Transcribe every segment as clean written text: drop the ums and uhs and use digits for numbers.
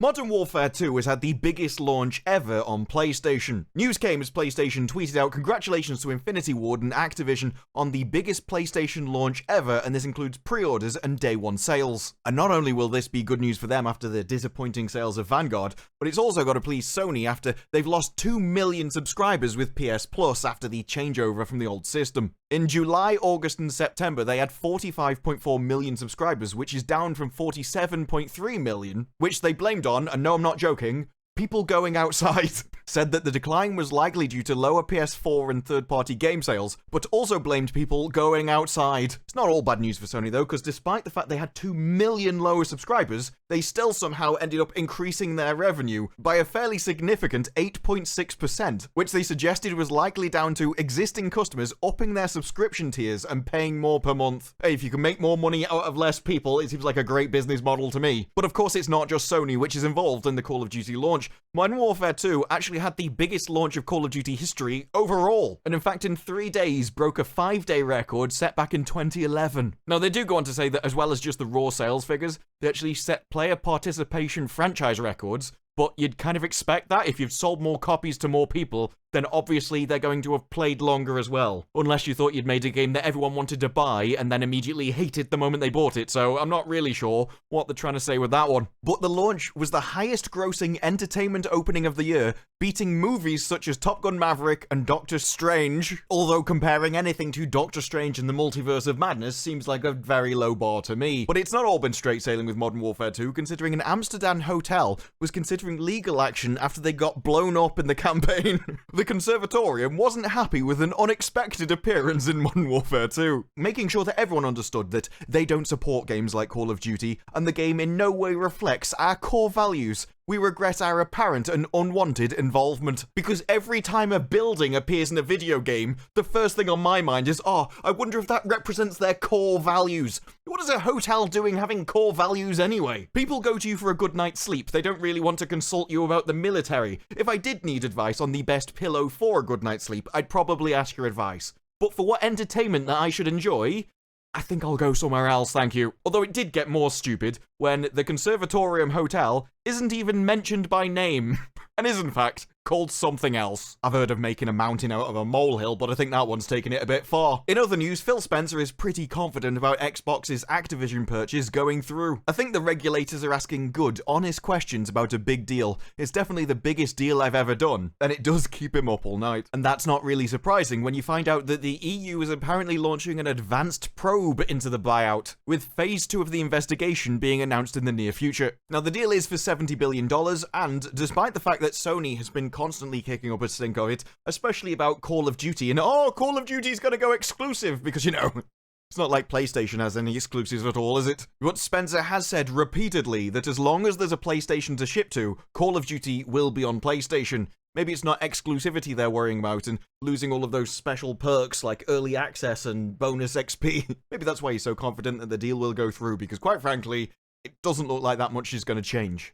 Modern Warfare 2 has had the biggest launch ever on PlayStation. News came as PlayStation tweeted out congratulations to Infinity Ward and Activision on the biggest PlayStation launch ever, and this includes pre-orders and day one sales. And not only will this be good news for them after the disappointing sales of Vanguard, but it's also got to please Sony after they've lost 2 million subscribers with PS Plus after the changeover from the old system. In July, August, and September, they had 45.4 million subscribers, which is down from 47.3 million, which they blamed on, and no, I'm not joking, people going outside. Said that the decline was likely due to lower PS4 and third-party game sales, but also blamed people going outside. It's not all bad news for Sony though, because despite the fact they had 2 million lower subscribers, they still somehow ended up increasing their revenue by a fairly significant 8.6%, which they suggested was likely down to existing customers upping their subscription tiers and paying more per month. Hey, if you can make more money out of less people, it seems like a great business model to me. But of course it's not just Sony which is involved in the Call of Duty launch. Modern Warfare 2 actually had the biggest launch of Call of Duty history overall, and in fact in 3 days broke a 5-day record set back in 2011. Now they do go on to say that as well as just the raw sales figures, they actually set player participation franchise records, but you'd kind of expect that if you've sold more copies to more people, then obviously they're going to have played longer as well. Unless you thought you'd made a game that everyone wanted to buy and then immediately hated the moment they bought it, so I'm not really sure what they're trying to say with that one. But the launch was the highest grossing entertainment opening of the year, beating movies such as Top Gun Maverick and Doctor Strange, although comparing anything to Doctor Strange and the Multiverse of Madness seems like a very low bar to me. But it's not all been straight sailing with Modern Warfare 2, considering an Amsterdam hotel was considering legal action after they got blown up in the campaign. The Conservatorium wasn't happy with an unexpected appearance in Modern Warfare 2, making sure that everyone understood that they don't support games like Call of Duty, and the game in no way reflects our core values. We regret our apparent and unwanted involvement. Because every time a building appears in a video game, the first thing on my mind is, oh, I wonder if that represents their core values. What is a hotel doing having core values anyway? People go to you for a good night's sleep. They don't really want to consult you about the military. If I did need advice on the best pillow for a good night's sleep, I'd probably ask your advice. But for what entertainment that I should enjoy, I think I'll go somewhere else, thank you. Although it did get more stupid when the Conservatorium Hotel isn't even mentioned by name, and is in fact called something else. I've heard of making a mountain out of a molehill, but I think that one's taking it a bit far. In other news, Phil Spencer is pretty confident about Xbox's Activision purchase going through. I think the regulators are asking good, honest questions about a big deal. It's definitely the biggest deal I've ever done, and it does keep him up all night. And that's not really surprising when you find out that the EU is apparently launching an advanced probe into the buyout, with phase 2 of the investigation being announced in the near future. Now the deal is for $70 billion, and despite the fact that Sony has been constantly kicking up a stink of it, especially about Call of Duty, and Call of Duty's gonna go exclusive, because, you know, it's not like PlayStation has any exclusives at all, is it? But Spencer has said repeatedly that as long as there's a PlayStation to ship to, Call of Duty will be on PlayStation. Maybe it's not exclusivity they're worrying about and losing all of those special perks like early access and bonus XP. Maybe that's why he's so confident that the deal will go through, because quite frankly, it doesn't look like that much is going to change.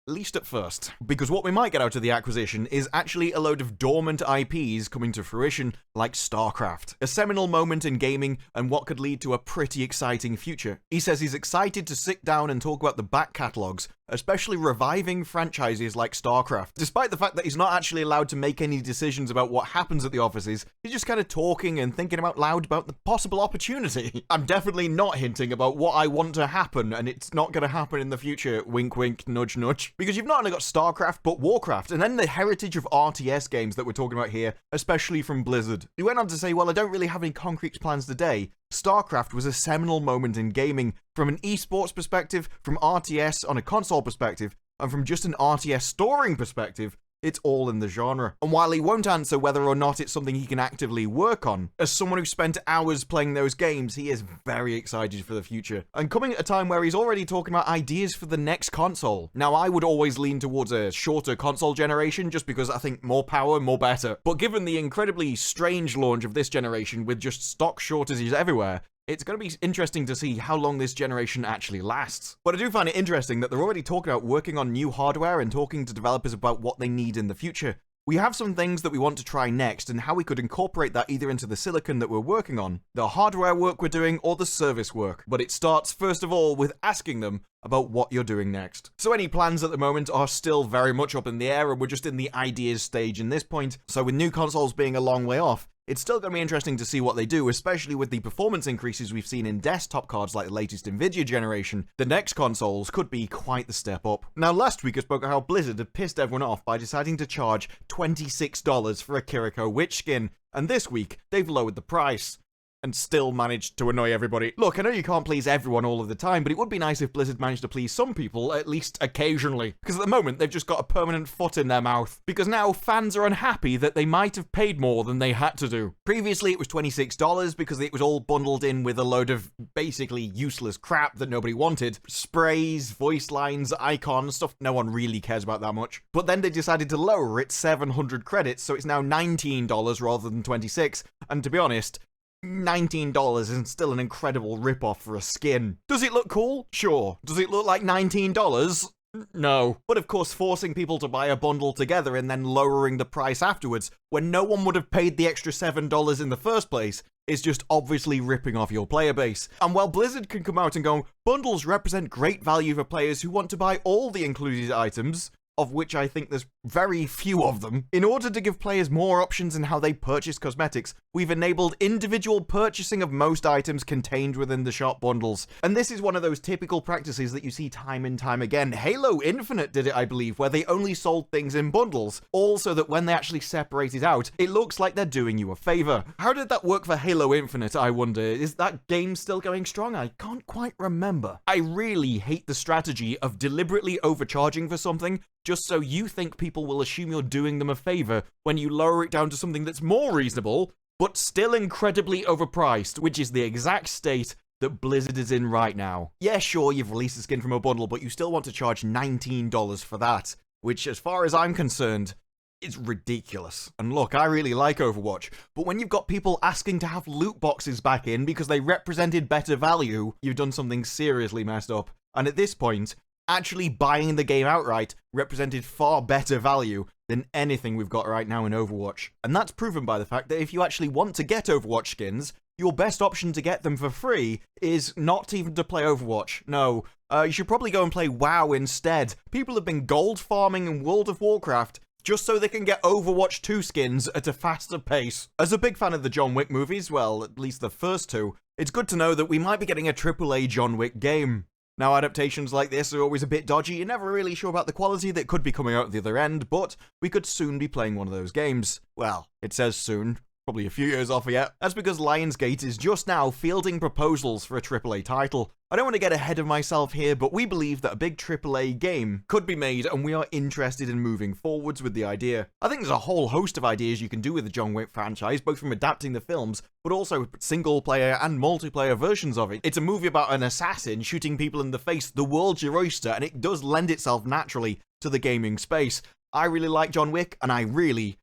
At least at first. Because what we might get out of the acquisition is actually a load of dormant IPs coming to fruition, like Starcraft. A seminal moment in gaming, and what could lead to a pretty exciting future. He says he's excited to sit down and talk about the back catalogs, especially reviving franchises like Starcraft. Despite the fact that he's not actually allowed to make any decisions about what happens at the offices, he's just kind of talking and thinking out loud about the possible opportunity. I'm definitely not hinting about what I want to happen, and it's not going to happen in the future, wink wink, nudge nudge. Because you've not only got Starcraft, but Warcraft, and then the heritage of RTS games that we're talking about here, especially from Blizzard. He went on to say, well, I don't really have any concrete plans today. Starcraft was a seminal moment in gaming, from an esports perspective, from RTS on a console perspective, and from just an RTS storing perspective. It's all in the genre. And while he won't answer whether or not it's something he can actively work on, as someone who spent hours playing those games, he is very excited for the future. And coming at a time where he's already talking about ideas for the next console. Now, I would always lean towards a shorter console generation, just because I think more power, more better. But given the incredibly strange launch of this generation with just stock shortages everywhere, it's going to be interesting to see how long this generation actually lasts. But I do find it interesting that they're already talking about working on new hardware and talking to developers about what they need in the future. We have some things that we want to try next and how we could incorporate that either into the silicon that we're working on, the hardware work we're doing, or the service work. But it starts first of all with asking them about what you're doing next. So any plans at the moment are still very much up in the air, and we're just in the ideas stage in this point. So with new consoles being a long way off, it's still going to be interesting to see what they do, especially with the performance increases we've seen in desktop cards like the latest Nvidia generation. The next consoles could be quite the step up. Now, last week I spoke about how Blizzard had pissed everyone off by deciding to charge $26 for a Kiriko Witch Skin, and this week they've lowered the price. And still managed to annoy everybody. Look, I know you can't please everyone all of the time, but it would be nice if Blizzard managed to please some people, at least occasionally. Because at the moment, they've just got a permanent foot in their mouth. Because now, fans are unhappy that they might have paid more than they had to do. Previously, it was $26 because it was all bundled in with a load of basically useless crap that nobody wanted. Sprays, voice lines, icons, stuff no one really cares about that much. But then they decided to lower it 700 credits, so it's now $19 rather than $26. And to be honest, $19 isn't still an incredible rip-off for a skin. Does it look cool? Sure. Does it look like $19? No. But of course, forcing people to buy a bundle together and then lowering the price afterwards, when no one would have paid the extra $7 in the first place, is just obviously ripping off your player base. And while Blizzard can come out and go, bundles represent great value for players who want to buy all the included items, of which I think there's very few of them. In order to give players more options in how they purchase cosmetics, we've enabled individual purchasing of most items contained within the shop bundles. And this is one of those typical practices that you see time and time again. Halo Infinite did it, I believe, where they only sold things in bundles, all so that when they actually separate it out, it looks like they're doing you a favor. How did that work for Halo Infinite, I wonder? Is that game still going strong? I can't quite remember. I really hate the strategy of deliberately overcharging for something just so you think people will assume you're doing them a favor when you lower it down to something that's more reasonable, but still incredibly overpriced, which is the exact state that Blizzard is in right now. Yeah, sure, you've released a skin from a bundle, but you still want to charge $19 for that, which, as far as I'm concerned, is ridiculous. And look, I really like Overwatch, but when you've got people asking to have loot boxes back in because they represented better value, you've done something seriously messed up. And at this point, actually buying the game outright represented far better value than anything we've got right now in Overwatch. And that's proven by the fact that if you actually want to get Overwatch skins, your best option to get them for free is not even to play Overwatch. No, you should probably go and play WoW instead. People have been gold farming in World of Warcraft just so they can get Overwatch 2 skins at a faster pace. As a big fan of the John Wick movies, well, at least the first two, it's good to know that we might be getting a AAA John Wick game. Now, adaptations like this are always a bit dodgy. You're never really sure about the quality that could be coming out the other end, but we could soon be playing one of those games. Well, it says soon. Probably a few years off yet. That's because Lionsgate is just now fielding proposals for a AAA title. I don't want to get ahead of myself here, but we believe that a big AAA game could be made, and we are interested in moving forwards with the idea. I think there's a whole host of ideas you can do with the John Wick franchise, both from adapting the films, but also single-player and multiplayer versions of it. It's a movie about an assassin shooting people in the face, the world's your oyster, and it does lend itself naturally to the gaming space. I really like John Wick, and I really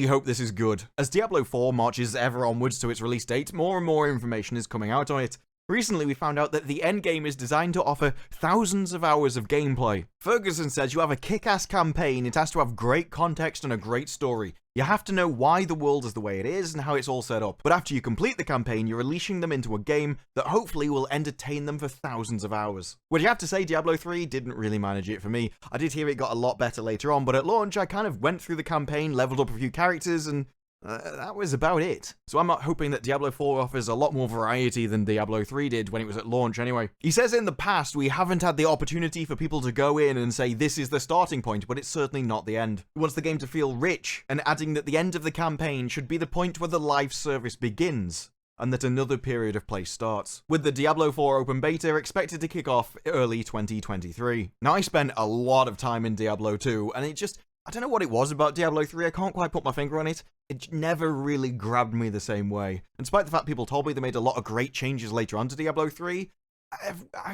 hope this is good. As Diablo IV marches ever onwards to its release date, more and more information is coming out on it. Recently, we found out that the endgame is designed to offer thousands of hours of gameplay. Ferguson says you have a kick-ass campaign, it has to have great context and a great story. You have to know why the world is the way it is and how it's all set up. But after you complete the campaign, you're releasing them into a game that hopefully will entertain them for thousands of hours. Would you have to say Diablo 3 didn't really manage it for me? I did hear it got a lot better later on, but at launch I kind of went through the campaign, leveled up a few characters, and that was about it. So I'm not hoping that Diablo 4 offers a lot more variety than Diablo 3 did when it was at launch anyway. He says in the past we haven't had the opportunity for people to go in and say this is the starting point, but it's certainly not the end. He wants the game to feel rich, and adding that the end of the campaign should be the point where the live service begins, and that another period of play starts, with the Diablo 4 open beta expected to kick off early 2023. Now, I spent a lot of time in Diablo 2, and I don't know what it was about Diablo 3, I can't quite put my finger on it. It never really grabbed me the same way. And despite the fact people told me they made a lot of great changes later on to Diablo 3,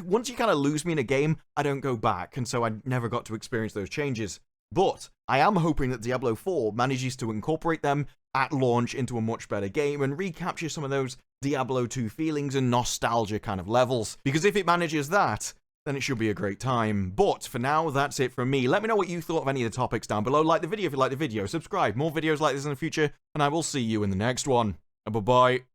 once you kind of lose me in a game, I don't go back, and so I never got to experience those changes. But I am hoping that Diablo 4 manages to incorporate them at launch into a much better game and recapture some of those Diablo 2 feelings and nostalgia kind of levels. Because if it manages that, then it should be a great time. But for now, that's it from me. Let me know what you thought of any of the topics down below. Like the video if you like the video. Subscribe. More videos like this in the future, and I will see you in the next one. Bye-bye.